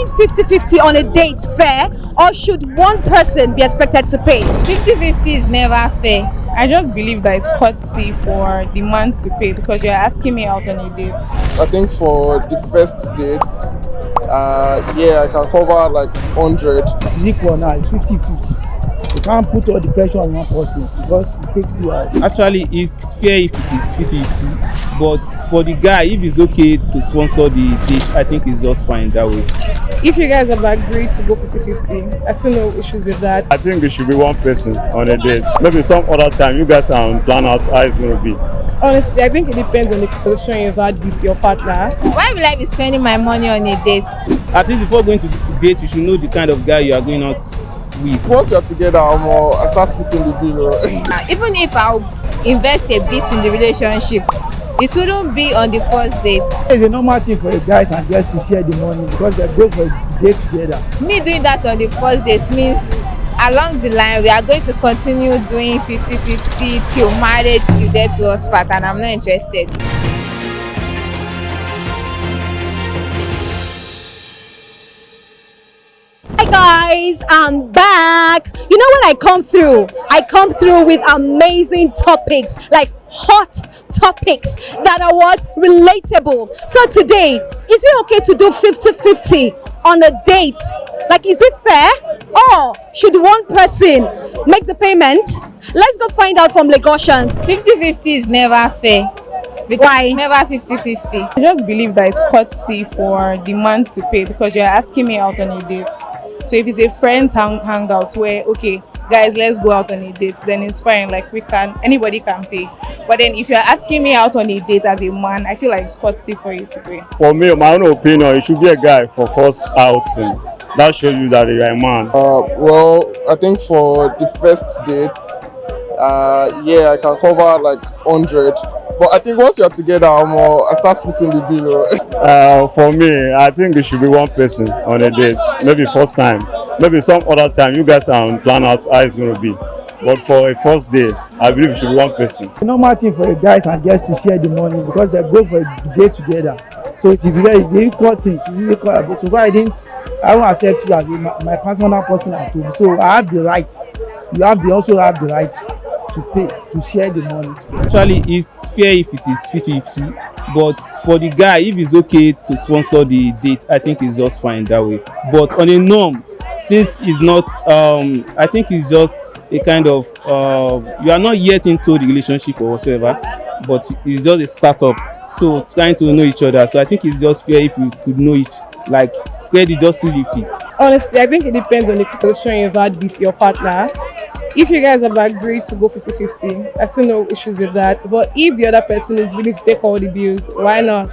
going 50-50 on a date fair, or should one person be expected to pay? 50-50 is never fair. I just believe that it's courtesy for the man to pay because you're asking me out on a date. I think for the first dates, yeah, I can cover like 100. It's equal now, it's 50-50. You can't put all the pressure on one person because it takes you out. Actually, it's fair if it is 50-50, but for the guy, if it's okay to sponsor the dish, I think it's just fine that way. If you guys have agreed to go 50-50, I see no issues with that. I think it should be one person on a date. Maybe some other time you guys can plan out how it's going to be. Honestly, I think it depends on the position you've had with your partner. Why will I be spending my money on a date? At least before going to date, you should know the kind of guy you are going out with. Once we are together, I start splitting the bill. Even if I'll invest a bit in the relationship, it wouldn't be on the first date. It's a normal thing for guys and girls to share the money because they go for a date together. Me doing that on the first date means along the line we are going to continue doing 50-50 till marriage, till death do us part, and I'm not interested. Hi guys, I'm back. You know when I come through with amazing topics, like hot topics that are what? Relatable. So today, is it okay to do 50-50 on a date? Like, is it fair? Or should one person make the payment? Let's go find out from Lagosians. 50-50 is never fair. Because Why? it's never 50-50. I just believe that it's courtesy for the man to pay because you're asking me out on a date. So if it's a friends hangout where, okay, guys, let's go out on a date, then it's fine. Like anybody can pay. But then if you're asking me out on a date as a man, I feel like it's courtesy for you to pay. For me, my own opinion, it should be a guy for first outing. That shows you that you're a man. Well, I think for the first dates, yeah, I can cover like 100. But I think once we are together, I start splitting the bill. For me, I think it should be one person on a date. Maybe first time. Maybe some other time you guys can plan out how it's going to be. But for a first date, I believe it should be one person. It's a normal thing for guys and girls to share the money because they go for a date together. So it's equal things. It's equal. So why I won't accept you as my personal person at home. So I have the right. Also have the right to pay, to share the money. Actually, it's fair if it is 50-50, but for the guy, if it's okay to sponsor the date, I think it's just fine that way. But on a norm, since it's not, I think it's just a kind of, you are not yet into the relationship or whatsoever, but it's just a startup. So trying to know each other. So I think it's just fair if you could know each, like spread it just 50-50. Honestly, I think it depends on the position you've had with your partner. If you guys have agreed to go 50-50, I see no issues with that. But if the other person is willing to take all the bills, why not?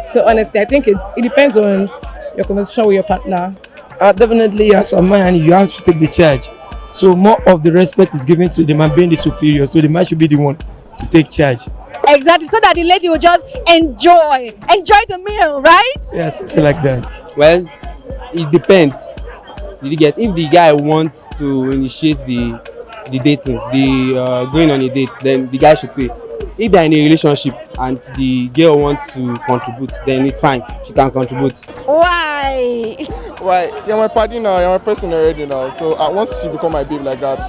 So honestly, I think it depends on your conversation with your partner. Definitely, as a man, you have to take the charge. So more of the respect is given to the man being the superior. So the man should be the one to take charge. Exactly, so that the lady will just enjoy the meal, right? Yeah, something like that. Well, it depends. Did you get? If the guy wants to initiate the dating, the going on a date, then the guy should pay. If they're in a relationship and the girl wants to contribute, then it's fine. She can contribute. Why? Why? You're my partner now, you're my person already now. So once you become my babe like that,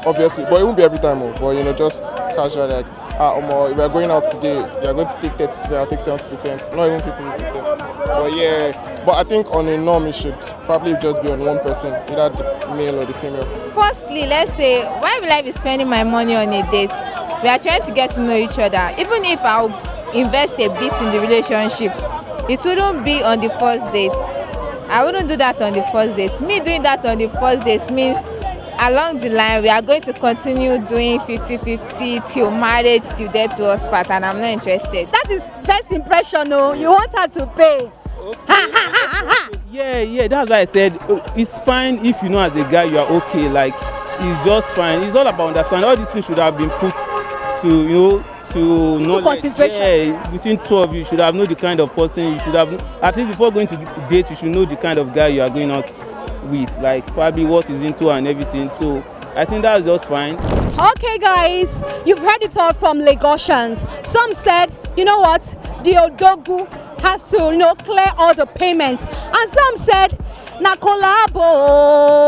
obviously, but it won't be every time. But just casual, like, if we're going out today, you're going to take 30%, I'll take 70%, not even 50%. But yeah, but I think on a norm, it should probably just be on one person, either the male or the female. Firstly, let's say, why will I be spending my money on a date? We are trying to get to know each other. Even if I'll invest a bit in the relationship, it wouldn't be on the first date. I wouldn't do that on the first date. Me doing that on the first date means along the line we are going to continue doing 50-50 till marriage, till death do us part, and I'm not interested. That is first impression, no? You want her to pay. Okay. Yeah, that's why I said it's fine if you know as a guy you are okay. Like, it's just fine. It's all about understanding. All these things should have been put to consideration. Yeah, between two of you should have known the kind of person you should have. At least before going to date, you should know the kind of guy you are going out with, like probably what he's into and everything. So I think that's just fine. Okay guys, you've heard it all from Lagosians. Some said, you know what, the Odogu has to, clear all the payments. And some said, na collabo.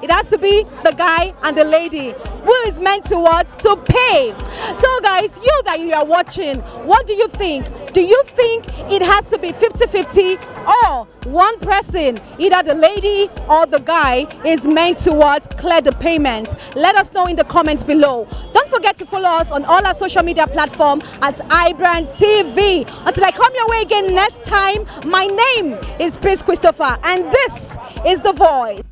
It has to be the guy and the lady who is meant to what? To pay. So guys, you that you are watching, what do you think? Do you think it has to be 50-50 or one person, either the lady or the guy, is meant to what? Clear the payments? Let us know in the comments below. Don't forget to follow us on all our social media platforms at iBrandTV. Until I come your way again next time, my name is Prince Christopher and this is The Voice.